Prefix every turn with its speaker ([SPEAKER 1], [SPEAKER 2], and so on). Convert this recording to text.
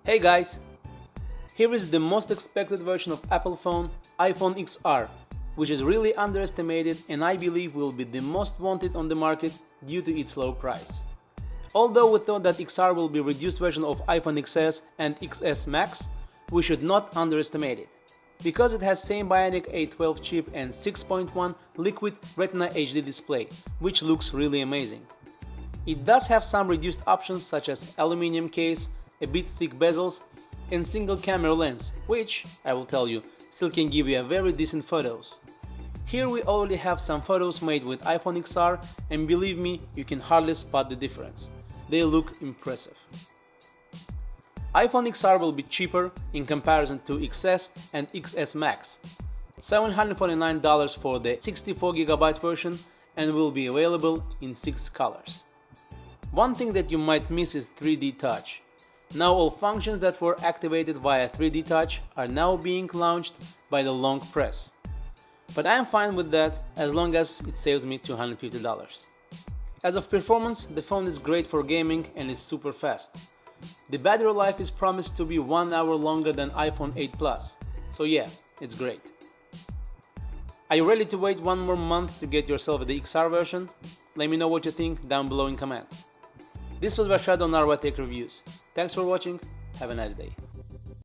[SPEAKER 1] Hey guys! Here is the most expected version of Apple phone, iPhone XR, which is really underestimated and I believe will be the most wanted on the market due to its low price. Although we thought that XR will be a reduced version of iPhone XS and XS Max, we should not underestimate it, because it has same Bionic A12 chip and 6.1 liquid Retina HD display, which looks really amazing. It does have some reduced options such as aluminum case, a bit thick bezels, and single camera lens, which, I will tell you, still can give you a very decent photos. Here we already have some photos made with iPhone XR and believe me, you can hardly spot the difference. They look impressive. iPhone XR will be cheaper in comparison to XS and XS Max. $749 for the 64GB version and will be available in 6 colors. One thing that you might miss is 3D Touch. Now all functions that were activated via 3D Touch are now being launched by the long press. But I am fine with that as long as it saves me $250. As of performance, the phone is great for gaming and is super fast. The battery life is promised to be 1 hour longer than iPhone 8 Plus, so yeah, it's great. Are you ready to wait one more month to get yourself the XR version? Let me know what you think down below in comments. This was Rashad on Arwa Tech Reviews. Thanks for watching, have a nice day.